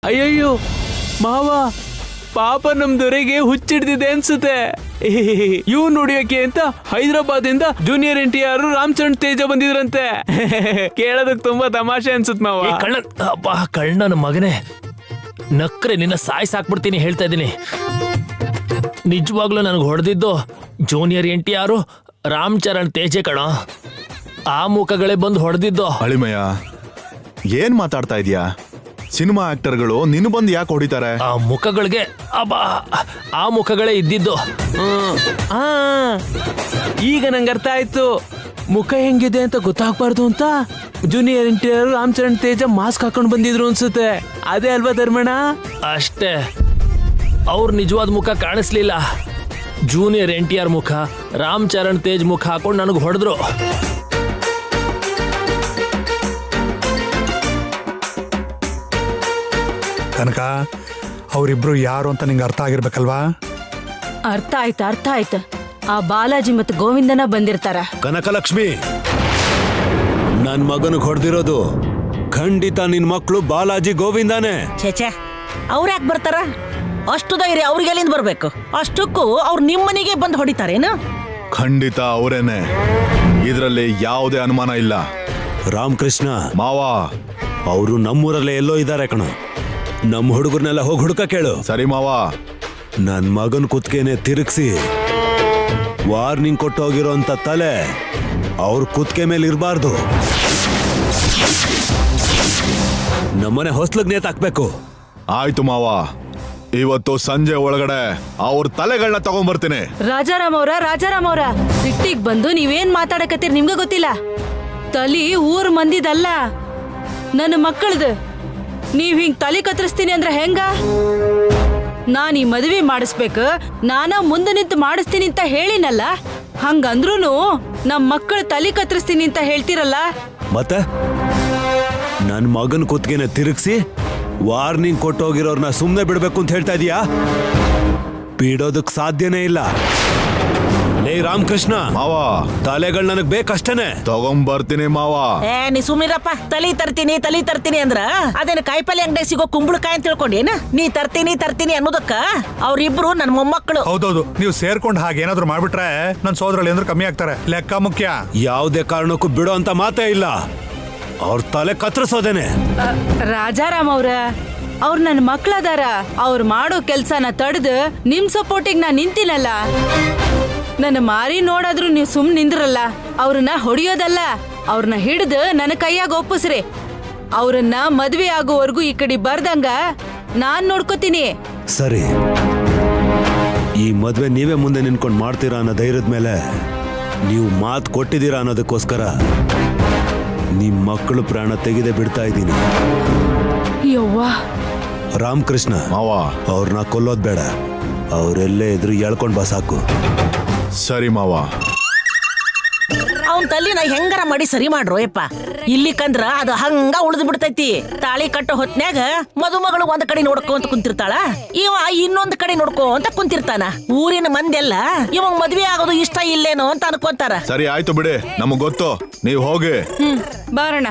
ಅಯ್ಯಯ್ಯೋ ಮಾವ, ಪಾಪ ನಮ್ ದೊರೆಗೆ ಹುಚ್ಚಿಡ್ದಿದೆ ಅನ್ಸುತ್ತೆ. ಇವ್ ನೋಡಿಯೋಕೆ ಅಂತ ಹೈದರಾಬಾದ್ ಇಂದ ಜೂನಿಯರ್ NTR ರಾಮ್ ಚರಣ್ ತೇಜ ಬಂದಿದ್ರಂತೆ. ಕೇಳೋದಕ್ ತುಂಬಾ ತಮಾಷೆ ಅನ್ಸುತ್ ಮಾವ. ಕಳ್ಳನ ಮಗನೇ, ನಕ್ರೆ ನಿನ್ನ ಸಾಕ್ಬಿಡ್ತೀನಿ ಹೇಳ್ತಾ ಇದ್ದೀನಿ. ನಿಜವಾಗ್ಲೂ ನನಗೆ ಹೊಡೆದಿದ್ದು ಜೂನಿಯರ್ NTR ರಾಮ್ ಚರಣ್ ತೇಜೆ ಕಣ. ಆ ಮುಖಗಳೇ ಬಂದು ಹೊಡೆದಿದ್ದು. ಅಳಿಮಯ್ಯ, ಏನ್ ಮಾತಾಡ್ತಾ ಇದೀಯಾ? ಸಿನಿಮಾ ಆಕ್ಟರ್ಗಳು ನಿನ್ನ ಬಂದು ಯಾಕೆ ಹೊಡಿತಾರೆ? ಆ ಮುಖಗಳಿಗೆ ಆ ಮುಖಗಳೇ ಇದ್ದಿದ್ದು. ಈಗ ನಂಗೆ ಅರ್ಥ ಆಯ್ತು, ಮುಖ ಹೆಂಗಿದೆ ಅಂತ ಗೊತ್ತಾಗ್ಬಾರ್ದು ಅಂತ ಜೂನಿಯರ್ NTR ರಾಮ್ ಚರಣ್ ತೇಜ ಮಾಸ್ಕ್ ಹಾಕೊಂಡ್ ಬಂದಿದ್ರು ಅನ್ಸುತ್ತೆ. ಅದೇ ಅಲ್ವಾ ಧರ್ಮಣ್ಣ? ಅಷ್ಟೇ, ಅವ್ರ ನಿಜವಾದ ಮುಖ ಕಾಣಿಸ್ಲಿಲ್ಲ. ಜೂನಿಯರ್ NTR ಮುಖ, ರಾಮ್ ಚರಣ್ ತೇಜ್ ಮುಖ ಹಾಕೊಂಡು ನನಗೆ ಹೊಡೆದ್ರು. ಕನಕ, ಅವರಿಬ್ರು ಯಾರು ಅಂತ ನಿಂಗೆ ಅರ್ಥ ಆಗಿರ್ಬೇಕಲ್ವಾ? ಅರ್ಥ ಆಯ್ತು. ಆ ಬಾಲಾಜಿ ಮತ್ತು ಗೋವಿಂದನ ಬಂದಿರ್ತಾರ. ಕನಕಲಕ್ಷ್ಮಿ, ನನ್ ಮಗನಿಗೆ ಹೊಡೆದಿರೋದು ಖಂಡಿತ ನಿನ್ ಮಕ್ಕಳು ಬಾಲಾಜಿ ಗೋವಿಂದಾನೆ. ಛೇ, ಅವ್ರ ಯಾಕೆ ಬರ್ತಾರ? ಅಷ್ಟು ಧೈರ್ಯ ಅವ್ರಿಗೆ ಎಲ್ಲಿಂದ ಬರ್ಬೇಕು? ಅಷ್ಟಕ್ಕೂ ಅವ್ರು ನಿಮ್ಮನಿಗೆ ಬಂದು ಹೊಡಿತಾರೇನು? ಖಂಡಿತ ಅವರೇನೆ, ಇದರಲ್ಲಿ ಯಾವುದೇ ಅನುಮಾನ ಇಲ್ಲ. ರಾಮಕೃಷ್ಣ ಮಾವ, ಅವರು ನಮ್ಮೂರಲ್ಲೇ ಎಲ್ಲೋ ಇದ್ದಾರೆ ಕಣ. ನಮ್ಮ ಹುಡುಗರ್ನೆಲ್ಲ ಹೋಗಿ ಹುಡುಕ ಕೇಳು. ಸರಿ ಮಾವ. ನನ್ ಮಗನ್ ಕುತ್ಕೆನೆ ತಿರುಗಿಸಿ ವಾರ್ನಿಂಗ್ ಕೊಟ್ಟು ಹೋಗಿರೋಂತ ತಲೆ ಅವ್ರ ಕುತ್ಕೆ ಮೇಲೆ ಇರಬಾರ್ದು. ನಮ್ಮನೆ ಹೊಸ್ಲಗ್ ನೇತಾಕ್ಬೇಕು. ಆಯ್ತು ಮಾವ, ಇವತ್ತು ಸಂಜೆ ಒಳಗಡೆ ಅವ್ರ ತಲೆಗಳನ್ನ ತಗೊಂಡ್ಬರ್ತೀನಿ. ರಾಜಾರಾಮ್ ಅವ್ರ ಸಿಟ್ಟಿಗ್ ಬಂದು ನೀವೇನ್ ಮಾತಾಡಕತ್ತೀರಿ ನಿಮ್ಗೆ ಗೊತ್ತಿಲ್ಲ. ತಲಿ ಊರ್ ಮಂದಿದಲ್ಲ, ನನ್ನ ಮಕ್ಕಳದು. ನೀವ್ ಹಿಂಗ್ ತಲೆ ಕತ್ತರಿಸ್ತೀನಿ ಅಂದ್ರೆ ಹೆಂಗ? ನಾನ್ ಈ ಮದುವೆ ಮಾಡಿಸ್ಬೇಕು, ನಾನ ಮುಂದೆ ನಿಂತು ಮಾಡಿಸ್ತೀನಿ ಅಂತ ಹೇಳಿನಲ್ಲ. ಹಂಗಂದ್ರೂನು ನಮ್ ಮಕ್ಕಳ ತಲೆ ಕತ್ತರಿಸ್ತೀನಿ ಅಂತ ಹೇಳ್ತಿರಲ್ಲ. ಮತ್ತೆ ನನ್ ಮಗನ್ ಕುತ್ಗೆನೆ ತಿರುಗಿಸಿ ವಾರ್ನಿಂಗ್ ಕೊಟ್ಟೋಗಿರೋರ್ನ ಸುಮ್ನೆ ಬಿಡ್ಬೇಕು ಅಂತ ಹೇಳ್ತಾ ಇದೀಯಾ? ಬಿಡೋದಕ್ ಸಾಧ್ಯನೇ ಇಲ್ಲ. ಲೇ ರಾಮಕೃಷ್ಣ ಮಾವ, ತಲೆಗಳು ನನಗ್ ಬೇಕಷ್ಟೇನೆ. ತಗೊಂಡ್ಬರ್ತೀನಿ ಮಾವ. ನೀ ಸುಮ್ಮಿರಪ್ಪ. ತಲಿ ತರ್ತೀನಿ ಅಂದ್ರ ಅದೇನು ಕಾಯಿಪಲ್ಲೆ ಅಂಗಡಿ ಸಿಗೋ ಕುಂಬಳಕಾಯಿ ಅಂತ ತಿಳ್ಕೊಂಡೇನ? ನೀ ತರ್ತೀನಿ ಅನ್ನೋದಕ್ಕ ಅವ್ರಿಬ್ರು ನನ್ ಮೊಮ್ಮಕ್ಕಳು. ಹೌದೌದು, ನೀವು ಸೇರ್ಕೊಂಡು ಹಾಗೇನಾದ್ರು ಮಾಡ್ಬಿಟ್ರೆ ನನ್ ಸೋದರಲ್ಲಿ ಅಂದ್ರೆ ಕಮ್ಮಿ ಆಗ್ತಾರೆ. ಲೆಕ್ಕ ಮುಖ್ಯ. ಯಾವುದೇ ಕಾರಣಕ್ಕೂ ಬಿಡೋ ಅಂತ ಮಾತೇ ಇಲ್ಲ. ಅವ್ರ ತಲೆ ಕತ್ತರಿಸೋದೇನೆ. ರಾಜಾರಾಮ್ ಅವ್ರ ನನ್ನ ಮಕ್ಳದಾರ. ಅವ್ರು ಮಾಡೋ ಕೆಲ್ಸನ ತಡೆದು ನಿಮ್ ಸಪೋರ್ಟಿಗೆ ನಾ ನಿಂತಿನಲ್ಲ. ನನ್ನ ಮಾರಿ ನೋಡಾದ್ರು ನೀವು ಸುಮ್ ನಿಂದ್ರಲ್ಲ. ಅವ್ರನ್ನ ಹೊಡಿಯೋದಲ್ಲ, ಅವ್ರನ್ನ ಹಿಡಿದು ನನ್ನ ಕೈಯಾಗ ಒಪ್ಪಿಸ್ರಿ. ಅವ್ರನ್ನ ಮದ್ವೆ ಆಗೋವರೆಗೂ ಈ ಕಡೆ ಬರ್ದಂಗ ನಾನ್ ನೋಡ್ಕೋತೀನಿ. ಸರಿ, ಈ ಮದ್ವೆ ನೀವೇ ಮುಂದೆ ನಿನ್ಕೊಂಡು ಮಾಡ್ತೀರಾ ಅನ್ನೋ ಧೈರ್ಯದ ಮೇಲೆ ನೀವು ಮಾತು ಕೊಟ್ಟಿದ್ದೀರಾ ಅನ್ನೋದಕ್ಕೋಸ್ಕರ ನಿಮ್ ಮಕ್ಕಳು ಪ್ರಾಣ ತೆಗೆದೇ ಬಿಡ್ತಾ ಇದ್ದೀನಿ. ಯವ್ವಾ, ರಾಮಕೃಷ್ಣ ಮಾವ, ಅವ್ರನ್ನ ಕೊಲ್ಲೋದ್ ಬೇಡ. ಅವರೆಲ್ಲೇ ಇದ್ರು ಎಳ್ಕೊಂಡ್ ಬಾ ಸಾಕು. ಸರಿ ಮಾವ. ಅವನ್ ತಲ್ಲಿನ ಹೆಂಗಾರ ಮಾಡಿ ಸರಿ ಮಾಡ್ರೋ ಯಪ್ಪ. ಇಲ್ಲಿ ಕಂದ್ರ ಅದು ಹಂಗ ಉಳಿದು ಬಿಡ್ತೈತಿ. ತಾಳಿ ಕಟ್ಟೋ ಹೊತ್ನ್ಯಾಗ ಮದುಮಗಳು ಒಂದ್ ಕಡೆ ನೋಡ್ಕೊಂತ ಕುಂತಿರ್ತಾಳ, ಇವ ಇನ್ನೊಂದ್ ಕಡೆ ನೋಡ್ಕೊಂತ ಕುಂತಿರ್ತಾನ. ಊರಿನ ಮಂದೆಲ್ಲ ಇವ ಮದ್ವೆ ಆಗೋದು ಇಷ್ಟ ಇಲ್ಲೇನೋ ಅಂತ ಅನ್ಕೊಂತಾರ. ಸರಿ ಆಯ್ತು ಬಿಡಿ, ನಮಗ್ ಗೊತ್ತು. ನೀವ್ ಹೋಗಿ. ಬಾರಣ.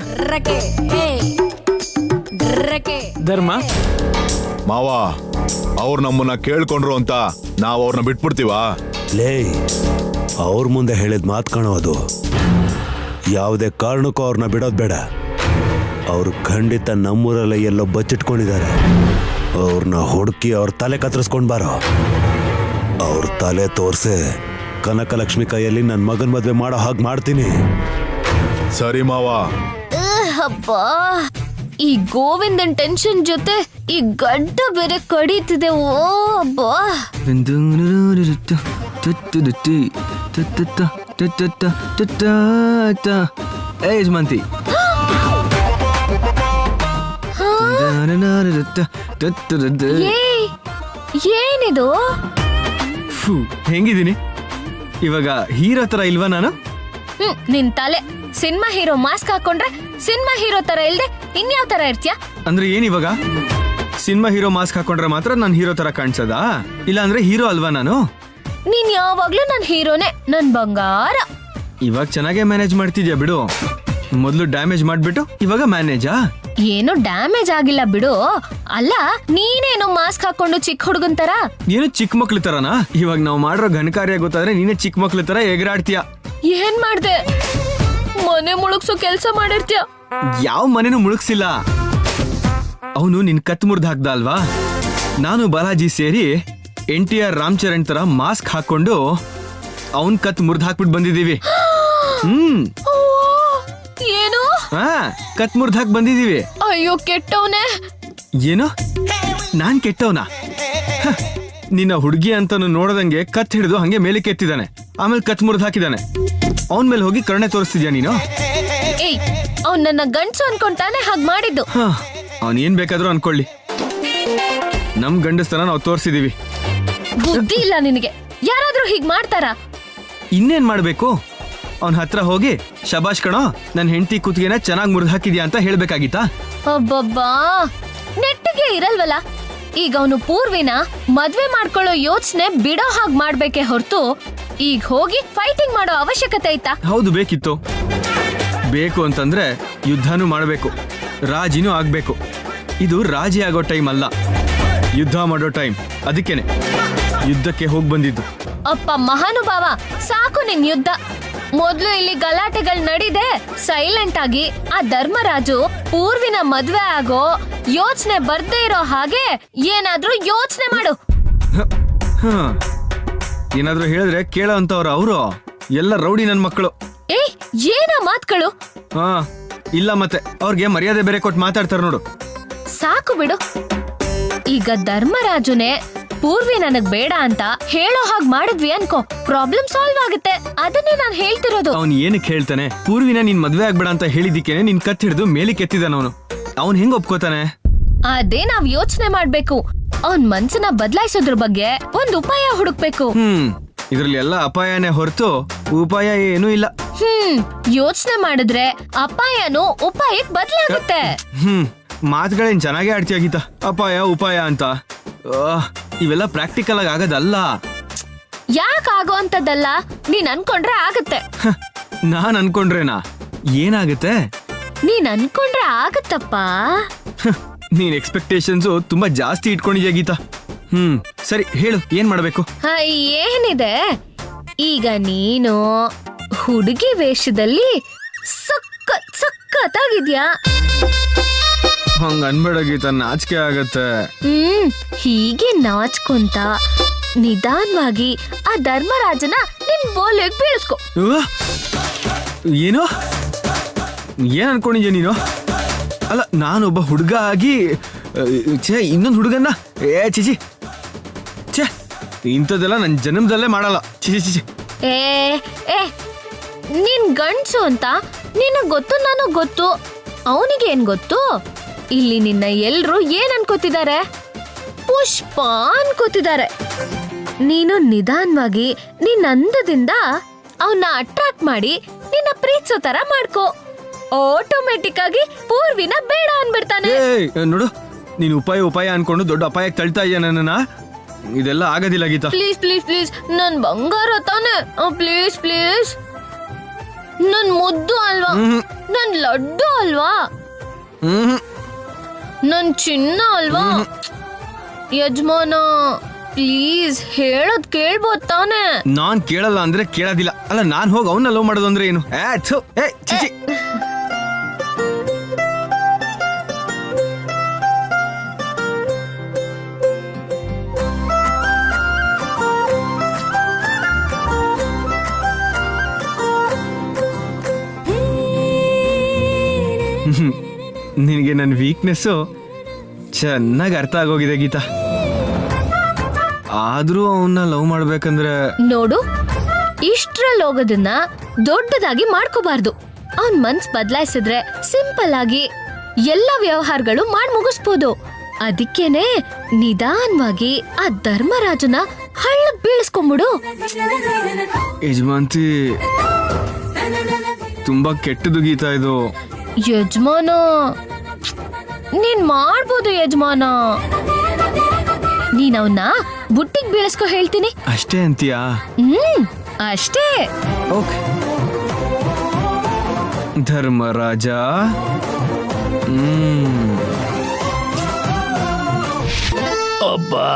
ಧರ್ಮ ಮಾವ, ಅವ್ರು ನಮ್ಮನ್ನ ಕೇಳ್ಕೊಂಡ್ರು ಅಂತ ನಾವ್ ಅವ್ರನ್ನ ಬಿಟ್ಬಿಡ್ತೀವಾ? ಲೇ, ಅವ್ರ ಮುಂದೆ ಹೇಳಿದ ಮಾತು ಕಾಣೋ ಅದು. ಯಾವುದೇ ಕಾರಣಕ್ಕೂ ಅವ್ರನ್ನ ಬಿಡೋದ್ ಬೇಡ. ಅವ್ರು ಖಂಡಿತ ನಮ್ಮೂರಲ್ಲೇ ಎಲ್ಲೋ ಬಚ್ಚಿಟ್ಕೊಂಡಿದ್ದಾರೆ. ಅವ್ರನ್ನ ಹುಡುಕಿ ಅವ್ರ ತಲೆ ಕತ್ತರಿಸ್ಕೊಂಡ್ ಬಾರೋ. ಅವ್ರ ತಲೆ ತೋರ್ಸೆ ಕನಕಲಕ್ಷ್ಮಿ ಕೈಯಲ್ಲಿ ನನ್ನ ಮಗನ ಮದ್ವೆ ಮಾಡೋ ಹಾಗೆ ಮಾಡ್ತೀನಿ. ಸರಿ ಮಾವ. ಅಬ್ಬಾ, ಈ ಗೋವಿಂದನ್ ಟೆನ್ಷನ್ ಜೊತೆ ಈ ಗಡ್ಡ ಬೇರೆ ಕಡೀತಿದೆ. ಓ ಅಬ್ಬಾ, ಯಜಮಾಂತಿ, ಏನಿದು? ಹೆಂಗಿದ್ದೀನಿ ಇವಾಗ? ಹೀರೋ ತರ ಇಲ್ವಾ ನಾನು? ನಿನ್ ತಲೆ. ಸಿನಿಮಾ ಹೀರೋ ಮಾಸ್ಕ್ ಹಾಕೊಂಡ್ರೆ ಸಿನಿಮಾ ಹೀರೋ ತರ ಇಲ್ದೆ ಇನ್ಯಾವ ತರ ಇರ್ತೀಯ? ಅಂದ್ರೆ ಏನ್ ಇವಾಗ? ಸಿನಿಮಾ ಹೀರೋ ಮಾಸ್ಕ್ ಹಾಕೊಂಡ್ರೆ ಮಾತ್ರ ನಾನು ಹೀರೋ ತರ ಕಾಣಿಸೋದಾ? ಇಲ್ಲ ಅಂದ್ರೆ ಹೀರೋ ಅಲ್ವಾ ನಾನು? ನೀನ್ ಯಾವಾಗ್ಲೂ ನನ್ ಹೀರೋನೇ, ನನ್ ಬಂಗಾರ. ಇವಾಗ ಚೆನ್ನಾಗೇ ಮ್ಯಾನೇಜ್ ಮಾಡ್ತಿದ್ಯಾ ಬಿಡು. ಮೊದ್ಲು ಡ್ಯಾಮೇಜ್ ಮಾಡ್ಬಿಟ್ಟು ಇವಾಗ ಮ್ಯಾನೇಜಾ? ಏನು ಡ್ಯಾಮೇಜ್ ಆಗಿಲ್ಲ ಬಿಡು. ಅಲ್ಲ ನೀನೇನು ಮಾಸ್ಕ್ ಹಾಕೊಂಡು ಚಿಕ್ಕ ಹುಡುಗನ್ ತರ? ನೀನು ಚಿಕ್ಕ ಮಕ್ಳು ತರನಾ? ಇವಾಗ ನಾವು ಮಾಡಿರೋ ಘನಕಾರ್ಯ ಗೊತ್ತಾದ್ರೆ ನೀನೇ ಚಿಕ್ಕ ಮಕ್ಳು ತರ ಎಗರಾಡ್ತೀಯ. ಏನ್ ಮಾಡ್ದೆ? ಮನೆ ಮುಳುಗ್ಸೋ ಕೆಲ್ಸ ಮಾಡಿರ್ತೀಯ. ಯಾವ ಮನೆನೂ ಮುಳುಗ್ಸಿಲ್ಲ. ಅವನು ನಿನ್ ಕತ್ ಮುರ್ದ್ ಹಾಕ್ದ ಅಲ್ವಾ? ನಾನು ಬಾಲಾಜಿ ಸೇರಿ NTR ರಾಮಚರಣ್ ತರ ಮಾಸ್ಕ್ ಹಾಕೊಂಡು ಅವನ್ ಕತ್ ಮುರ್ದ್ ಹಾಕ್ಬಿಟ್ಟು ಬಂದಿದೀವಿ. ಏನು? ಹಾ, ಕತ್ ಮುರ್ದ್ ಹಾಕ್ ಬಂದಿದೀವಿ. ಅಯ್ಯೋ ಕೆಟ್ಟವನೇ. ಏನು? ನಾನ್ ಕೆಟ್ಟವನ? ನಿನ್ನ ಹುಡುಗಿ ಅಂತಾನು ನೋಡದಂಗೆ ಕತ್ ಹಿಡಿದು ಹಂಗೆ ಮೇಲೆ ಕೆತ್ತಿದಾನೆ. ಆಮೇಲೆ ಕತ್ ಮುರ್ದ್ ಹಾಕಿದಾನೆ. ಅವನ್ ಮೇಲೆ ಹೋಗಿ ಕರುಣೆ ತೋರಿಸ್ತಿದ್ಯಾ ನೀನು? ಏಯ್, ಅವ್ನ್ ನನ್ನ ಗಂಡ್ಸು ಅನ್ಕೊಂತಾನೆ ಹಾಗ್ ಮಾಡಿದ್ದು. ಅವನ್ ಏನ್ ಬೇಕಾದ್ರೂ ಅನ್ಕೊಳ್ಳಿ, ನಮ್ ಗಂಡಸ್ತನ ನಾವು ತೋರ್ಸಿದೀವಿ. ಬುದ್ಧಿ ಇಲ್ಲ ನಿನಗೆ. ಯಾರಾದ್ರೂ ಹೀಗ್ ಮಾಡ್ತಾರಾ? ಇನ್ನೇನ್ ಮಾಡ್ಬೇಕು? ಅವನ್ ಹತ್ರ ಹೋಗಿ ಶಬಾಷ್ ಕಣೋ, ನನ್ ಹೆಂಡತಿ ಕುತ್ತಿಗೆನ ಚೆನ್ನಾಗ್ ಮುರಿದು ಹಾಕಿದ್ಯಾ ಅಂತ ಹೇಳ್ಬೇಕಾಗಿತ್ತಾ? ಅಬ್ಬಬ್ಬಾ, ನೆಟ್ಟಿಗೆ ಇರಲ್ವಲ್ಲ. ಈಗ ಅವನು ಪೂರ್ವಿನ ಮದ್ವೆ ಮಾಡ್ಕೊಳ್ಳೋ ಯೋಚನೆ ಬಿಡೋ ಹಾಗ್ ಮಾಡ್ಬೇಕೆ ಹೊರತು ಈಗ ಹೋಗಿ ಫೈಟಿಂಗ್ ಮಾಡೋ ಅವಶ್ಯಕತೆ ಐತಾ? ಹೌದು, ಬೇಕಿತ್ತು. ಬೇಕು ಅಂತಂದ್ರೆ ಯುದ್ಧನೂ ಮಾಡ್ಬೇಕು, ರಾಜಿನೂ ಆಗ್ಬೇಕು. ಇದು ರಾಜಿ ಆಗೋ ಟೈಮ್ ಅಲ್ಲ, ಯುದ್ಧ ಮಾಡೋ ಟೈಮ್. ಅದಕ್ಕೇನೆ ಯುದ್ಧಕ್ಕೆ ಹೋಗಿ ಬಂದಿದ್ದು. ಅಪ್ಪ ಮಹಾನುಭಾವ, ಸಾಕು ನಿನ್ ಯುದ್ಧ. ಮೊದ್ಲು ಇಲ್ಲಿ ಗಲಾಟೆಗಳು ನಡೀದೆ ಸೈಲೆಂಟ್ ಆಗಿ ಆ ಧರ್ಮರಾಜು ಪೂರ್ವಿನ ಮದ್ವೆ ಆಗೋ ಯೋಚನೆ ಬರ್ದೇ ಇರೋ ಹಾಗೆ ಏನಾದ್ರೂ ಯೋಚನೆ ಮಾಡು. ಏನಾದ್ರೂ ಹೇಳಿದ್ರೆ ಕೇಳೋ ಅಂತವ್ರ ಅವರು ಎಲ್ಲ ರೌಡಿ ನನ್ ಮಕ್ಕಳು. ಏಯ್, ಏನ ಮಾತ್ಗಳು? ಹಾ, ಇಲ್ಲ ಮತ್ತೆ ಅವ್ರಿಗೆ ಮರ್ಯಾದೆ ಬೇರೆ ಕೊಟ್ಟು ಮಾತಾಡ್ತಾರ ನೋಡು. ಸಾಕು ಬಿಡು. ಈಗ ಧರ್ಮರಾಜುನೇ ಪೂರ್ವಿ ನನಗ್ ಬೇಡ ಅಂತ ಹೇಳೋ ಹಾಗ್ ಮಾಡಿದ್ವಿ ಅನ್ಕೋ, ಪ್ರಾಬ್ಲಮ್ ಸಾಲ್ವ್ ಆಗುತ್ತೆ. ಅದನ್ನೇ ನಾನ್ ಹೇಳ್ತಿರೋದು. ಅವ್ನ್ ಏನಕ್ಕೆ ಹೇಳ್ತಾನೆ? ಪೂರ್ವಿನ ನಿನ್ ಮದ್ವೆ ಆಗ್ಬೇಡ ಅಂತ ಹೇಳಿದಿಕ್ಕೇನೆ ನಿನ್ ಕತ್ ಹಿಡಿದು ಮೇಲೆ ಕೆತ್ತಿದಾನ ಅವನು. ಅವ್ನ್ ಹೆಂಗ್ ಒಪ್ಕೋತಾನೆ? ಅದೇ ನಾವ್ ಯೋಚನೆ ಮಾಡ್ಬೇಕು. ಅವನ್ ಮನ್ಸನ್ನ ಬದಲಾಯಿಸೋದ್ರ ಬಗ್ಗೆ ಒಂದ್ ಉಪಾಯ ಹುಡುಕ್ಬೇಕು. ಇದ್ರಲ್ಲಿ ಎಲ್ಲ ಅಪಾಯನೇ ಹೊರತು ಉಪಾಯ ಏನೂ ಇಲ್ಲ. ಯೋಚನೆ ಮಾಡಿದ್ರೆ ಅಪಾಯನೂ ಉಪಾಯಕ್ ಬದಲಾಗುತ್ತೆ. ಮಾತುಗಳೇನ್ ಚೆನ್ನಾಗೇ ಆಡ್ತೀಯ ಗೀತಾ. ಅಪಾಯ ಉಪಾಯ ಅಂತ ಇವೆಲ್ಲ ಪ್ರಾಕ್ಟಿಕಲ್ ಆಗಿ ಆಗೋದಲ್ಲ. ಯಾಕೆ ಆಗೋ ಅಂತದಲ್ಲ? ನೀನ್ ಅನ್ಕೊಂಡ್ರೆ ಆಗತ್ತೆ. ನಾನ್ ಅನ್ಕೊಂಡ್ರೇನಾ? ಏನಾಗುತ್ತೆ? ನೀನ್ ಅನ್ಕೊಂಡ್ರೆ ಆಗತ್ತಪ್ಪ. ನೀನ್ ಎಕ್ಸ್ಪೆಕ್ಟೇಷನ್ಸ್ ತುಂಬಾ ಜಾಸ್ತಿ ಇಟ್ಕೊಂಡಿದ್ಯಾ ಗೀತಾ. ಸರಿ ಹೇಳು, ಏನ್ ಮಾಡ್ಬೇಕು? ಏನಿದೆ, ಈಗ ನೀನು ಹುಡುಗಿ ವೇಷದಲ್ಲಿ ಸಖತ್ತಾಗಿದ್ಯಾ. ಹಂಗ ಅನ್ಬೇಡ ಗೀತಾ, ನಾಚಿಕೆ ಆಗತ್ತೆ. ಹೀಗೆ ನಾಚ್ಕೊಂತ ನಿಧಾನವಾಗಿ ಆ ಧರ್ಮರಾಜನ ನಿನ್ ಬೋಲೆಗ್ ಬೀಳಿಸ್ಕೊ. ಏನು? ಏನ್ ಅನ್ಕೊಂಡಿದ್ಯಾ ನೀನು? ಅಲ್ಲ, ನಾನೊಬ್ಬ ಹುಡುಗ ಆಗಿ ಇನ್ನೊಂದು ಹುಡುಗನ್ನ ಚಿಚಿ ಛೇ, ಇಂಥದ್ದೆಲ್ಲ ನನ್ ಜನ್ಮದಲ್ಲೇ ಮಾಡಲ್ಲ. ಚಿಚಿ ಚಿಚಿ. ಏ ನಿನ್ ಗಂಡ್ಸು ಅಂತ ನಿನಗ್ ಗೊತ್ತು, ನನಗ್ ಗೊತ್ತು. ಅವನಿಗೆ ಏನ್ ಗೊತ್ತು? ಇಲ್ಲಿ ನಿನ್ನ ಎಲ್ರು ಏನ್ ಅನ್ಕೋತಿದ್ದಾರೆ? ಪುಷ್ಪ ಅನ್ಕೋತಿದ್ದಾರೆ. ನೀನು ನಿಧಾನವಾಗಿ ನಿನ್ನ ಅಂದದಿಂದ ಅವನ್ನ ಅಟ್ರಾಕ್ಟ್ ಮಾಡಿ ನಿನ್ನ ಪ್ರೀತಿಸೋ ತರ ಮಾಡ್ಕೋ. ಆಟೋಮೆಟಿಕ್ ಆಗಿ ಪೂರ್ವಿನ ಬೇಡ ಅನ್ಬಿಡ್ತಾನೆ. ನೋಡು, ನೀನು ಉಪಾಯ ಅನ್ಕೊಂಡು ದೊಡ್ಡ ಅಪಾಯಕ್ಕೆ ತಳ್ತಾ ಇದೆಯಾ ನನ್ನನ್ನ. ಇದೆಲ್ಲ ಆಗೋದಿಲ್ಲ ಗೀತಾ. ಪ್ಲೀಸ್ ಪ್ಲೀಸ್ ಪ್ಲೀಸ್, ನನ್ ಬಂಗಾರ ತಾನೆ. ಪ್ಲೀಸ್ ಪ್ಲೀಸ್, ನನ್ ಮುದ್ದು ಅಲ್ವಾ, ನನ್ ಲಡ್ಡು ಅಲ್ವಾ, ನನ್ ಚಿನ್ನ ಅಲ್ವಾ. ಯಜಮಾನ ಪ್ಲೀಸ್, ಹೇಳೋದ್ ಕೇಳ್ಬೋದ್ ತಾನೆ? ನಾನ್ ಕೇಳಲ್ಲ ಅಂದ್ರೆ ಕೇಳೋದಿಲ್ಲ. ಅಲ್ಲ, ನಾನ್ ಹೋಗಿ ಅವನ್ನ ಲವ್ ಮಾಡೋದು ಅಂದ್ರೆ ಏನು? ಚಿಚಿ. ನಿನಗೆ ನನ್ನ ವೀಕ್ನೆಸ್ಸು ಚೆನ್ನಾಗಿ ಅರ್ಥ ಆಗೋಗಿದೆ ಗೀತಾ. ಆದ್ರೂ ಅವನ್ನ ಲವ್ ಮಾಡ್ಬೇಕಂದ್ರೆ ನೋಡು, ಇಷ್ಟ್ರಲ್ಲಿ ಹೋಗೋದನ್ನ ದೊಡ್ಡದಾಗಿ ಮಾಡ್ಕೋಬಾರ್ದು. ಅವನ್ ಮನ್ಸ್ ಬದಲಾಯಿಸಿದ್ರೆ ಸಿಂಪಲ್ ಆಗಿ ಎಲ್ಲ ವ್ಯವಹಾರಗಳು ಮಾಡಿ ಮುಗಿಸ್ಬೋದು. ಅದಕ್ಕೇನೆ ನಿಧಾನವಾಗಿ ಆ ಧರ್ಮರಾಜನ ಹಳ್ಳಕ್ ಬೀಳಿಸ್ಕೊಂಬಿಡು. ಯಜಮಾಂತಿ, ತುಂಬಾ ಕೆಟ್ಟದು ಗೀತಾ ಇದು. ಯಜಮಾನ, ನೀನ್ ಮಾಡ್ಬೋದು ಯಜಮಾನ. ನೀನ್ ಅವನ್ನ ಬುಟ್ಟಿಗೆ ಬೀಳಿಸ್ಕೊ ಹೇಳ್ತೀನಿ. ಅಷ್ಟೇ ಅಂತೀಯಾ? ಅಷ್ಟೇ. ಓಕೆ, ಧರ್ಮರಾಜ. ಅಬ್ಬಾ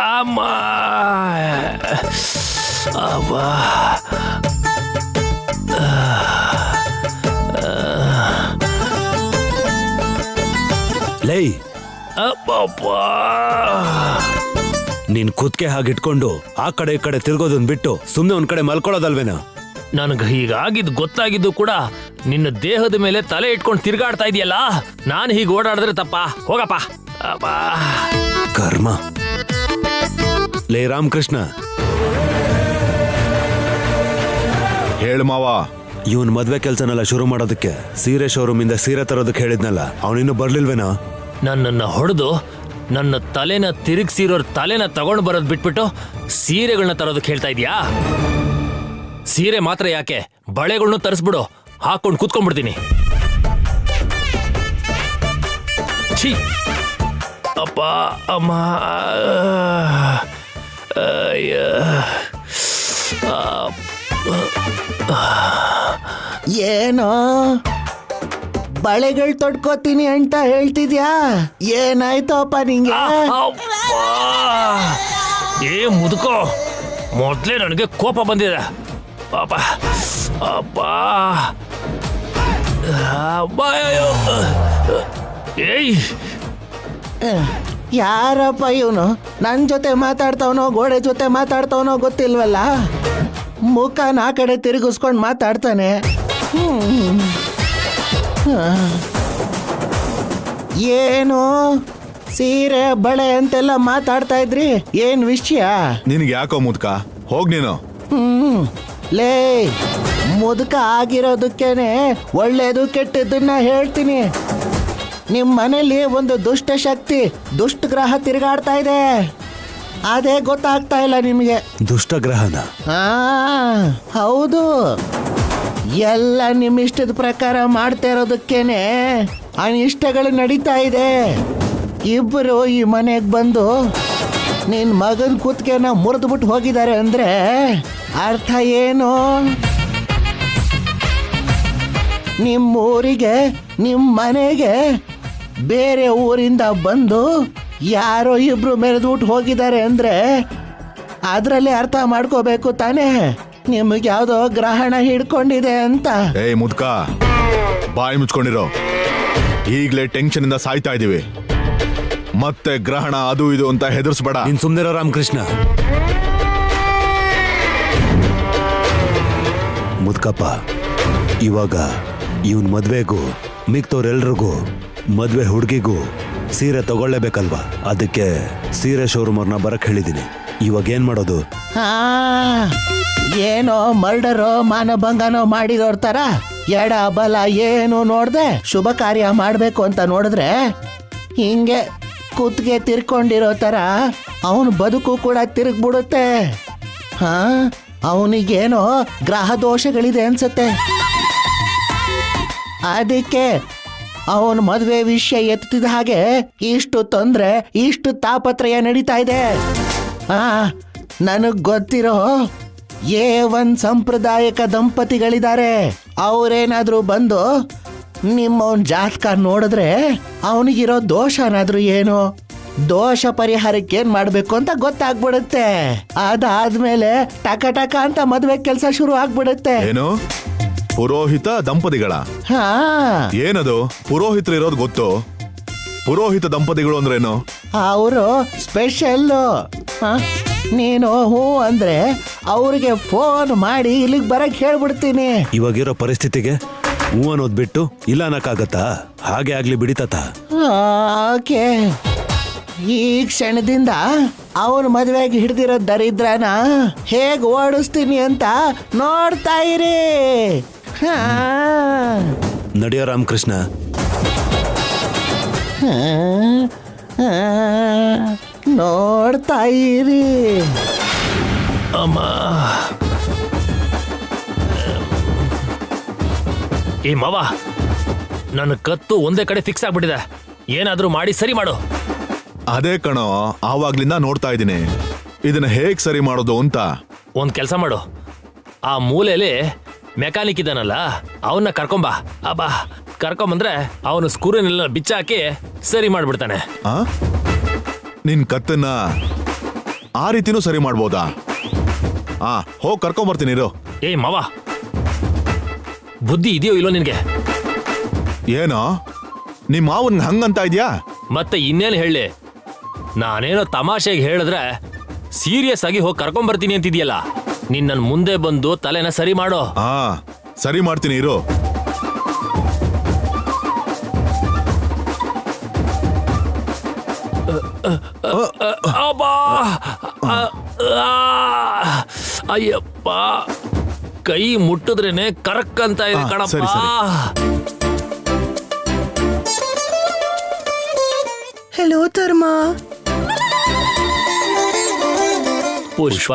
ಅಮ್ಮ ಅಬ್ಬಾ ಲೈ, ಅಬ್ಬಬ್ಬಾ ನೀನ್ ಕುತ್ಕೆ ಹಾಗಿಟ್ಕೊಂಡು ಆ ಕಡೆ ಈ ಕಡೆ ತಿರ್ಗೋದನ್ ಬಿಟ್ಟು ಸುಮ್ನೆ ಒಂದ್ ಕಡೆ ಮಲ್ಕೊಳ್ಳೋದಲ್ವೇನ? ನನಗೆ ಹೀಗಾಗಿದ್ದು ಗೊತ್ತಾಗಿದ್ದು ಕೂಡ ನಿನ್ನ ದೇಹದ ಮೇಲೆ ತಲೆ ಇಟ್ಕೊಂಡು ತಿರ್ಗಾಡ್ತಾ ಇದೆಯಲ್ಲ. ನಾನು ಹೀಗೆ ಓಡಾಡಿದ್ರೆ ತಪ್ಪ? ಹೋಗಪ್ಪ. ಅಬ್ಬಾ ಕರ್ಮ. ಲೇ ರಾಮಕೃಷ್ಣ, ಹೇಳು ಮಾವ. ಇವನ್ ಮದ್ವೆ ಕೆಲ್ಸನೆಲ್ಲ ಶುರು ಮಾಡೋದಕ್ಕೆ ಸೀರೆ ಶೋರೂಮ್ ಇಂದ ಸೀರೆ ತರೋದಕ್ಕೆ ಹೇಳಿದ್ನಲ್ಲ, ಅವನಿನ್ನೂ ಬರ್ಲಿಲ್ವೇನೋ? ನನ್ನನ್ನ ಹೊಡೆದು ನನ್ನ ತಲೆನ ತಿರುಗಿಸಿರೋರ್ ತಲೆನ ತಗೊಂಡು ಬರೋದು ಬಿಟ್ಬಿಟ್ಟು ಸೀರೆಗಳನ್ನ ತರೋದಕ್ಕೆ ಹೇಳ್ತಾ ಇದೀಯಾ? ಸೀರೆ ಮಾತ್ರ ಯಾಕೆ, ಬಳೆಗಳ್ನು ತರಿಸ್ಬಿಡು, ಹಾಕೊಂಡು ಕೂತ್ಕೊಂಡ್ಬಿಡ್ತೀನಿ. ಛೀ, ಅಪ್ಪ ಅಮ್ಮ, ಅಯ್ಯ. ಏನೋ ಬಳೆಗಳು ತೊಡ್ಕೋತೀನಿ ಅಂತ ಹೇಳ್ತಿದ್ಯಾ? ಏನಾಯ್ತೋಪ್ಪ ನಿಂಗೆ? ಅಪ್ಪಾ! ಏ ಮುದುಕೋ, ಮೊದ್ಲೇ ನನಗೆ ಕೋಪ ಬಂದಿದೆ. ಅಪ್ಪ ಅಪ್ಪ ಅಬ್ಬಾ, ಅಯ್ಯೋ. ಏಯ್, ಯಾರಪ್ಪ ಇವನು? ನನ್ ಜೊತೆ ಮಾತಾಡ್ತಾವನೋ ಗೋಡೆ ಜೊತೆ ಮಾತಾಡ್ತಾವನೋ ಗೊತ್ತಿಲ್ವಲ್ಲ. ಮುಖನ ಆ ಕಡೆ ತಿರುಗಿಸ್ಕೊಂಡು ಮಾತಾಡ್ತಾನೆ. ಏನು ಸೀರೆ ಬಳೆ ಅಂತೆಲ್ಲ ಮಾತಾಡ್ತಾ ಇದ್ರಿ, ಏನ್ ವಿಷಯ? ನಿನಗೆ ಯಾಕೋ ಮುದ್ಕ? ಹೋಗ್ ನೀನು. ಲೇ, ಮುದುಕ ಆಗಿರೋದಕ್ಕೇನೆ ಒಳ್ಳೇದು ಕೆಟ್ಟದನ್ನ ಹೇಳ್ತೀನಿ. ನಿಮ್ ಮನೇಲಿ ಒಂದು ದುಷ್ಟ ಶಕ್ತಿ, ದುಷ್ಟ ಗ್ರಹ ತಿರುಗಾಡ್ತಾ ಇದೆ. ಅದೇ ಗೊತ್ತಾಗ್ತಾ ಇಲ್ಲ ನಿಮಗೆ. ದುಷ್ಟಗ್ರಹನ? ಹಾ ಹೌದು. ಎಲ್ಲ ನಿಮ್ಮ ಇಷ್ಟದ ಪ್ರಕಾರ ಮಾಡ್ತಾ ಇರೋದಕ್ಕೇನೆ ಅನಿಷ್ಟಗಳು ನಡೀತಾ ಇದೆ. ಇಬ್ಬರು ಈ ಮನೆಗೆ ಬಂದು ನಿನ್ ಮಗನ ಕುತ್ತಿಗೆನ ಮುರಿದ್ಬಿಟ್ಟು ಹೋಗಿದ್ದಾರೆ ಅಂದ್ರೆ ಅರ್ಥ ಏನು? ನಿಮ್ಮ ಊರಿಗೆ, ನಿಮ್ಮ ಮನೆಗೆ ಬೇರೆ ಊರಿಂದ ಬಂದು ಯಾರೋ ಇಬ್ರು ಮೆರೆದ್ಬಿಟ್ಟು ಹೋಗಿದ್ದಾರೆ ಅಂದ್ರೆ ಅದರಲ್ಲಿ ಅರ್ಥ ಮಾಡ್ಕೋಬೇಕು ತಾನೇ ನಿಮಗೆ ಯಾವುದೋ ಗ್ರಹಣ ಹಿಡ್ಕೊಂಡಿದೆ ಅಂತ. ಏಯ್ ಮುದ್ಕ, ಬಾಯಿ ಮುಚ್ಕೊಂಡಿರೋ. ಈಗ್ಲೇ ಟೆನ್ಷನ್ ಇಂದ ಸಾಯ್ತಾ ಇದೀವಿ. ಮತ್ತೆ ಗ್ರಹಣ ಅದು ಇದು ಅಂತ ಹೆದರ್ಸ್ಬೇಡ. ನೀನ್ ಸುಮ್ನಿರೋ ರಾಮಕೃಷ್ಣ. ಮುದ್ಕಪ್ಪ, ಇವಾಗ ಇವನ್ ಮದ್ವೆಗೂ ಮಿಕ್ತವ್ರೆಲ್ರಿಗೂ ಮದ್ವೆ ಹುಡುಗಿಗೂ ಸೀರೆ ತಗೊಳ್ಳೇಬೇಕಲ್ವಾ? ಅದಕ್ಕೆ ಸೀರೆ ಶೋರೂಮ್ ಅವ್ರನ್ನ ಬರಕ್ ಹೇಳಿದೀನಿ. ಇವಾಗ ಏನ್ ಮಾಡೋದು? ಹಾ, ಏನೋ ಮರ್ಡರೋ ಮಾನಭಂಗನೋ ಮಾಡಿರೋರ್ ತರ ಎಡ ಬಲ ಏನು ನೋಡ್ದೆ ಶುಭ ಕಾರ್ಯ ಮಾಡ್ಬೇಕು ಅಂತ ನೋಡಿದ್ರೆ ಹಿಂಗೆ ಕುತ್ತಿಗೆ ತಿರ್ಕೊಂಡಿರೋ ತರ ಅವನ ಬದುಕು ಕೂಡ ತಿರುಗ್ಬಿಡುತ್ತೆ. ಹಾ, ಅವನಿಗೇನೋ ಗ್ರಹ ದೋಷಗಳಿದೆ ಅನ್ಸತ್ತೆ. ಅದಕ್ಕೆ ಅವನ ಮದುವೆ ವಿಷಯ ಎತ್ತಿದ ಹಾಗೆ ಇಷ್ಟು ತೊಂದ್ರೆ, ಇಷ್ಟು ತಾಪತ್ರಯ ನಡೀತಾ ಇದೆ. ನನಗ್ ಗೊತ್ತಿರೋ A1 ಸಾಂಪ್ರದಾಯಿಕ ದಂಪತಿಗಳಿದ್ದಾರೆ. ಅವರೇನಾದ್ರೂ ಬಂದು ನಿಮ್ಮವನ್ ಜಾತಕ ನೋಡಿದ್ರೆ ಅವನಿಗಿರೋ ದೋಷನಾದ್ರೂ ಏನು, ದೋಷ ಪರಿಹಾರಕ್ಕೆ ಏನ್ ಮಾಡ್ಬೇಕು ಅಂತ ಗೊತ್ತಾಗ್ಬಿಡುತ್ತೆ. ಅದಾದ್ಮೇಲೆ ಟಕ ಟಕ ಅಂತ ಮದ್ವೆ ಕೆಲಸ ಶುರು ಆಗ್ಬಿಡುತ್ತೆ. ಏನು ಪುರೋಹಿತ ದಂಪತಿಗಳ? ಹಾ, ಏನದು ಪುರೋಹಿತರು ಇರೋದು ಗೊತ್ತು. ಪುರೋಹಿತ ದಂಪತಿಗಳು ಅಂದ್ರೇನು? ಅವರು ಸ್ಪೆಷಲ್. ನೀನು ಹೂ ಅಂದ್ರೆ ಅವ್ರಿಗೆ ಫೋನ್ ಮಾಡಿ ಇಲ್ಲಿಗೆ ಬರಕ್ ಹೇಳ್ಬಿಡ್ತೀನಿ. ಇವಾಗಿರೋ ಪರಿಸ್ಥಿತಿಗೆ ಹೂ ಅನ್ನೋದ್ ಬಿಟ್ಟು ಇಲ್ಲ ಅನ್ನಕ್ಕಾಗತ್ತಾ? ಹಾಗೆ ಆಗ್ಲಿ ಬಿಡಿ ತಾತ. ಓಕೆ, ಈ ಕ್ಷಣದಿಂದ ಅವನ ಮದುವೆಗೆ ಹಿಡ್ದಿರೋ ದರಿದ್ರನ ಹೇಗ್ ಓಡಿಸ್ತೀನಿ ಅಂತ ನೋಡ್ತಾ ಇರಿ. ನಡೆಯೋ ರಾಮಕೃಷ್ಣ. ನೋಡ್ತಾ ಇರಿ. ಅಮ್ಮ, ಈ ಮವ, ನನ್ನ ಕತ್ತು ಒಂದೇ ಕಡೆ ಫಿಕ್ಸ್ ಆಗ್ಬಿಟ್ಟಿದೆ. ಏನಾದ್ರೂ ಮಾಡಿ ಸರಿ ಮಾಡು. ಅದೇ ಕಣೋ, ಆವಾಗ್ಲಿಂದ ನೋಡ್ತಾ ಇದ್ದೀನಿ ಇದನ್ನ ಹೇಗ್ ಸರಿ ಮಾಡೋದು ಅಂತ. ಒಂದ್ ಕೆಲಸ ಮಾಡು, ಆ ಮೂಲೆಯಲ್ಲಿ ಮೆಕ್ಯಾನಿಕ್ ಇದ್ದಾನಲ್ಲ ಅವನ್ನ ಕರ್ಕೊಂಬಾ. ಅಬ್ಬಾ ಕರ್ಕೊಂಬಂದ್ರೆ ಅವನು ಸ್ಕ್ರೂನೆಲ್ಲ ಬಿಚ್ಚಾಕಿ ಸರಿ ಮಾಡ್ಬಿಡ್ತಾನೆ. ಆ ನಿನ್ ಕತ್ತನ್ನ ಆ ರೀತಿನೂ ಸರಿ ಮಾಡ್ಬೋದಾ? ಹೋಗ್ ಕರ್ಕೊಂಬರ್ತೀನಿ ಇರು. ಏ ಮಾವ, ಬುದ್ಧಿ ಇದೆಯೋ ಇಲ್ಲೋ ನಿನ್ಗೆ? ಏನೋ ನಿಮ್ ಮಾವನ್ ಹಂಗಂತ ಇದ್ಯಾ? ಮತ್ತೆ ಇನ್ನೇನು ಹೇಳಿ, ನಾನೇನೋ ತಮಾಷೆಗೆ ಹೇಳಿದ್ರೆ ಸೀರಿಯಸ್ ಆಗಿ ಹೋಗಿ ಕರ್ಕೊಂಬರ್ತೀನಿ ಅಂತಿದ್ಯಲ್ಲ. ನೀನ್ ನನ್ ಮುಂದೆ ಬಂದು ತಲೆನ ಸರಿ ಮಾಡೋ. ಸರಿ ಮಾಡ್ತೀನಿ ಇರು. ಅಬ್ಬಾ ಅಯ್ಯಪ್ಪ, ಕೈ ಮುಟ್ಟಿದ್ರೇನೆ ಕರಕ್ ಅಂತ ಇದೆ ಕಣಪ್ಪ. ಸರಿ, ಸರಿ. ಹೆಲೋ ಧರ್ಮ. ಪುಷ್ಪ,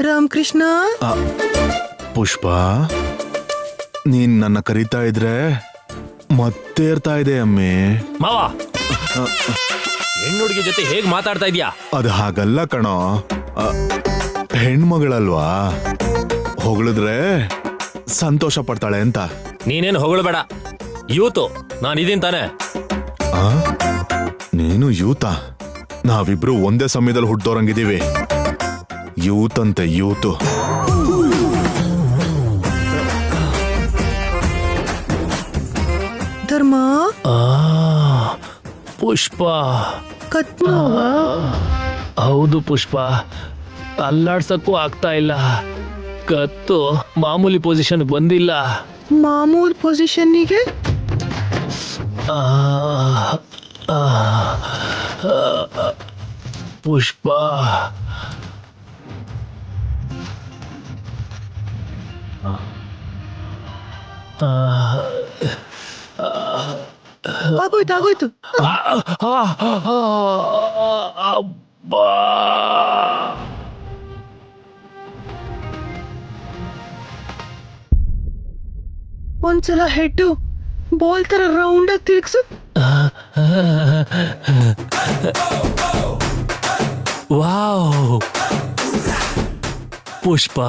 ರಾಮಕೃಷ್ಣ. ಪುಷ್ಪ, ನೀನ್ ನನ್ನ ಕರೀತಾ ಇದ್ರೆ ಮತ್ತೆ ಇರ್ತಾ ಇದೆ ಅಮ್ಮೆ. ಮಾವ, ಹೆಣ್ಣುಡುಗಿ ಜೊತೆ ಹೇಗ್ ಮಾತಾಡ್ತಾ ಇದ್ಯಾ? ಅದು ಹಾಗಲ್ಲ ಕಣೋ, ಹೆಣ್ಮಗಳಲ್ವಾ, ಹೊಗಳಿದ್ರೆ ಸಂತೋಷ ಪಡ್ತಾಳೆ ಅಂತ. ನೀನೇನು ಹೊಗಳಬೇಡ, ಯೂತು ನಾನಿದೀನ್ ತಾನೆ. ನೀನು ಯೂತ? ನಾವಿಬ್ರು ಒಂದೇ ಸಮಯದಲ್ಲಿ ಹುಟ್ಟೋರಂಗಿದೀವಿ. ಯೂತ್ ಅಂತೆ ಯೂತು. ಧರ್ಮ. ಪುಷ್ಪ, ಕತ್ನೋವ? ಹೌದು ಪುಷ್ಪ, ಅಲ್ಲಾಡ್ಸಕ್ಕೂ ಆಗ್ತಾ ಇಲ್ಲ. ಕತ್ತು ಮಾಮೂಲಿ ಪೊಸಿಷನ್ ಬಂದಿಲ್ಲ. ಮಾಮೂಲ್ ಪೊಸಿಷನ್ನಿಗೆ? ಪುಷ್ಪ, ಆಗೋಯ್ತು. ಅಬ್ಬಾ, ಒಂದ್ಸಲ ಹೆಡ್ಡು ಬಾಲ್ ತರ ರೌಂಡ್ ಆಗಿ ತಿರ್ಗ್ಸು. ವಾವ್ ಪುಷ್ಪ,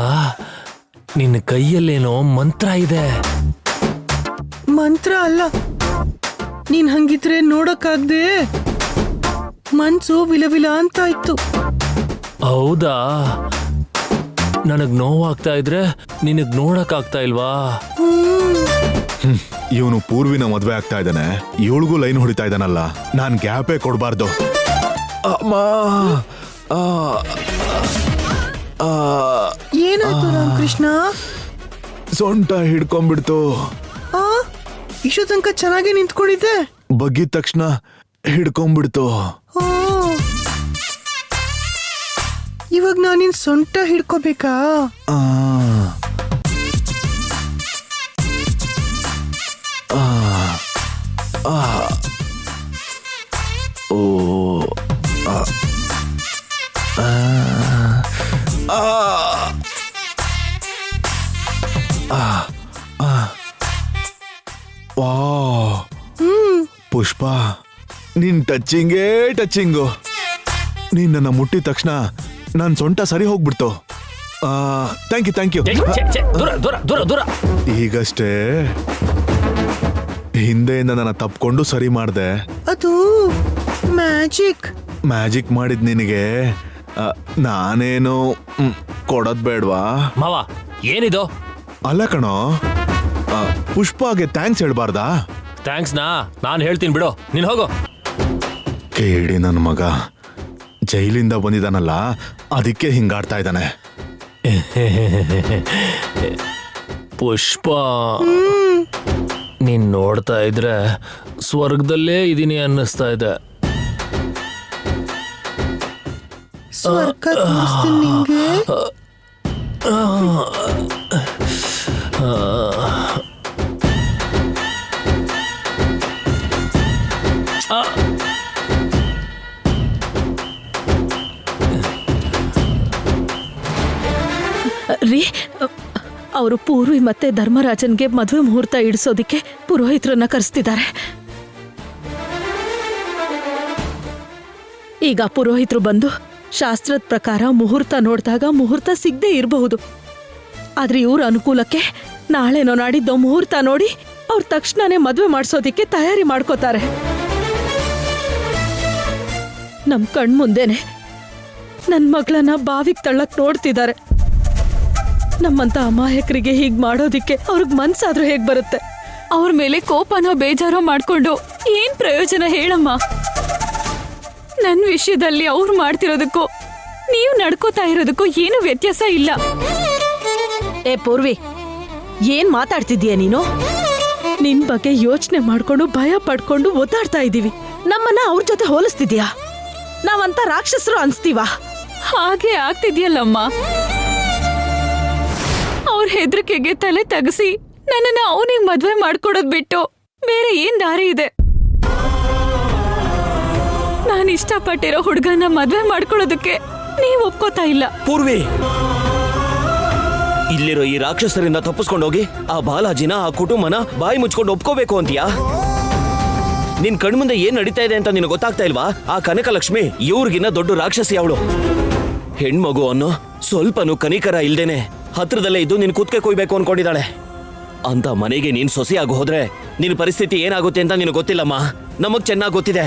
ನಿನ್ನ ಕೈಯಲ್ಲೇನೋ ಮಂತ್ರ ಇದೆ. ಮಂತ್ರ ಅಲ್ಲ, ನೀನ್ ಹಂಗಿದ್ರೆ ನೋಡಕ್ಕಾಗ್ದೆ ಮನ್ಸು ವಿಲವಿಲ ಅಂತ ಇತ್ತು. ಹೌದಾ? ನನಗ್ ನೋವಾಗ್ತಾ ಇದ್ರೆ ನಿನಗ್ ನೋಡಕ್ ಆಗ್ತಾ ಇಲ್ವಾ? ಇವನು ಪೂರ್ವಿನ ಮದ್ವೆ ಆಗ್ತಾ ಇದ್ದಾನೆ, ಇವಳಿಗೂ ಲೈನ್ ಹೊಡಿತಾ ಇದ್ದಾನಲ್ಲ, ನಾನ್ ಗ್ಯಾಪೇ ಕೊಡ್ಬಾರ್ದು. ಏನಾಯ್ತು ರಾಮಕೃಷ್ಣ? ಸೊಂಟ ಹಿಡ್ಕೊಂಡ್ಬಿಡ್ತು. ಇಷ್ಟೋ ತನಕ ಚೆನ್ನಾಗಿ ನಿಂತ್ಕೊಂಡಿದ್ದೆ, ಬಗ್ಗಿದ ತಕ್ಷಣ ಹಿಡ್ಕೊಂಡ್ಬಿಡ್ತು. ಇವಾಗ ನಾನಿನ್ ಸೊಂಟ ಹಿಡ್ಕೋಬೇಕಾ? ಪುಷ್ಪ, ನಿನ್ ಟಚ್ಚಿಂಗು. ನೀನ್ ನನ್ನ ಮುಟ್ಟಿದ ತಕ್ಷಣ ನನ್ ಸೊಂಟ ಸರಿ ಹೋಗ್ಬಿಡ್ತು. Thank you. ದೂರ. ಈಗಷ್ಟೇ ಹಿಂದೆಯಿಂದ ನನ್ನ ತಪ್ಕೊಂಡು ಸರಿ ಮಾಡ್ದೆ. ಅದು ಮ್ಯಾಜಿಕ್ ಮಾಡಿದ್ ನಿನಗೆ ನಾನೇನು ಕೊಡೋದ್ ಬೇಡ್ವಾ? ಮಾವ, ಏನಿದು? ಅಲ್ಲ ಕಣೋ, ಪುಷ್ಪಾಗೆ ಥ್ಯಾಂಕ್ಸ್ ಹೇಳ್ಬಾರ್ದಾ? ಥ್ಯಾಂಕ್ಸ್ ನಾನು ಹೇಳ್ತೀನಿ ಬಿಡು, ನೀನ್ ಹೋಗು. ಕೇಳಿ ನನ್ನ ಮಗ ಜೈಲಿಂದ ಬಂದಿದ್ದಾನಲ್ಲ, ಅದಕ್ಕೆ ಹಿಂಗಾಡ್ತಾ ಇದ್ದಾನೆ. ಪುಷ್ಪ, ನೀನ್ ನೋಡ್ತಾ ಇದ್ರೆ ಸ್ವರ್ಗದಲ್ಲೇ ಇದೀನಿ ಅನ್ನಿಸ್ತಾ ಇದೆ. ಸ್ವರ್ಗ ತೋರಿಸ್ತೀನಿ ನಿಂಗೆ. ರೀ, ಅವರು ಪೂರ್ವಿ ಮತ್ತೆ ಧರ್ಮರಾಜನ್ಗೆ ಮದುವೆ ಮುಹೂರ್ತ ಇಡಿಸೋದಿಕ್ಕೆ ಪುರೋಹಿತರನ್ನ ಕರೆಸ್ತಿದ್ದಾರೆ. ಈಗ ಪುರೋಹಿತರು ಬಂದು ಶಾಸ್ತ್ರದ ಪ್ರಕಾರ ಮುಹೂರ್ತ ನೋಡಿದಾಗ ಮುಹೂರ್ತ ಸಿಗದೆ ಇರಬಹುದು. ಆದ್ರೆ ಇವ್ರ ಅನುಕೂಲಕ್ಕೆ ನಾಳೆನೋ ನಾಡಿದ್ದೋ ಮುಹೂರ್ತ ನೋಡಿ ಅವ್ರ ತಕ್ಷಣನೇ ಮದುವೆ ಮಾಡಿಸೋದಿಕ್ಕೆ ತಯಾರಿ ಮಾಡ್ಕೋತಾರೆ. ನಮ್ ಕಣ್ಮುಂದೆನೆ ನನ್ ಮಗಳನ್ನ ಬಾವಿಗೆ ತಳ್ಳಕ್ ನೋಡ್ತಿದ್ದಾರೆ. ನಮ್ಮಂತ ಅಮಾಯಕರಿಗೆ ಹೀಗ್ ಮಾಡೋದಿಕ್ಕೆ ಅವ್ರಿಗೆ ಮನ್ಸಾದ್ರೂ ಹೇಗ್ ಬರುತ್ತೆ? ಅವ್ರ ಮೇಲೆ ಕೋಪನೋ ಬೇಜಾರೋ ಮಾಡ್ಕೊಂಡು ಏನ್ ಪ್ರಯೋಜನ ಹೇಳಮ್ಮ? ನನ್ ವಿಷಯದಲ್ಲಿ ಅವ್ರು ಮಾಡ್ತಿರೋದಕ್ಕೂ ನೀವು ನಡ್ಕೋತಾ ಇರೋದಕ್ಕೂ ಏನು ವ್ಯತ್ಯಾಸ ಇಲ್ಲ. ಏ ಪೂರ್ವಿ, ಏನ್ ಮಾತಾಡ್ತಿದ್ದೀಯ ನೀನು? ನಿನ್ ಬಗ್ಗೆ ಯೋಚನೆ ಮಾಡ್ಕೊಂಡು ಭಯ ಪಡ್ಕೊಂಡು ಒದ್ದಾಡ್ತಾ ಇದೀವಿ. ನಮ್ಮನ್ನ ಅವ್ರ ಜೊತೆ ಹೋಲಿಸ್ತಿದ್ಯಾ? ನಾವಂತ ರಾಕ್ಷಸರು ಅನ್ಸ್ತೀವ? ಹಾಗೆ ಆಗ್ತಿದ್ಯಲ್ಲಮ್ಮ. ಅವ್ರ ಹೆದರಿಕೆಗೆ ತಲೆ ತಗಸಿ ನನ್ನನ್ನ ಅವನಿಗೆ ಮದ್ವೆ ಮಾಡ್ಕೊಡೋದ್ ಬಿಟ್ಟು ಬೇರೆ ಏನ್ ದಾರಿ ಇದೆ? ನಾನು ಇಷ್ಟಪಟ್ಟಿರೋ ಹುಡುಗನ ಮದ್ವೆ ಮಾಡ್ಕೊಳ್ಳೋದಕ್ಕೆ ನೀವ್ ಒಪ್ಕೋತಾ ಇಲ್ಲ. ಪೂರ್ವಿ, ಇಲ್ಲಿರೋ ಈ ರಾಕ್ಷಸರಿಂದ ತಪ್ಪಿಸ್ಕೊಂಡೋಗಿ ಆ ಬಾಲಾಜಿನ ಆ ಕುಟುಂಬನ ಬಾಯಿ ಮುಚ್ಕೊಂಡು ಒಪ್ಕೋಬೇಕು ಅಂತೀಯಾ? ನಿನ್ ಕಣ್ಮುಂದೆ ಏನ್ ನಡೀತಾ ಇದೆ ಅಂತ ನಿನಗೆ ಗೊತ್ತಾಗ್ತಾ ಇಲ್ವಾ? ಆ ಕನಕಲಕ್ಷ್ಮಿ ಇವ್ರಿಗಿನ್ನ ದೊಡ್ಡ ರಾಕ್ಷಸಿ ಅವಳು. ಹೆಣ್ಮಗು ಅನ್ನೋ ಸ್ವಲ್ಪನೂ ಕನಿಕರ ಇಲ್ದೇನೆ ಹತ್ರದಲ್ಲೇ ಇದ್ದು ನಿನ್ ಕುತ್ಕೆ ಕೊಯ್ಬೇಕು ಅನ್ಕೊಂಡಿದ್ದಾಳೆ. ಅಂತ ಮನೆಗೆ ನೀನ್ ಸೊಸೆಯಾಗಿ ಹೋದ್ರೆ ನಿನ್ ಪರಿಸ್ಥಿತಿ ಏನಾಗುತ್ತೆ ಅಂತ ನಿನಗೆ ಗೊತ್ತಿಲ್ಲಮ್ಮ, ನಮಗ್ ಚೆನ್ನಾಗ್ ಗೊತ್ತಿದೆ.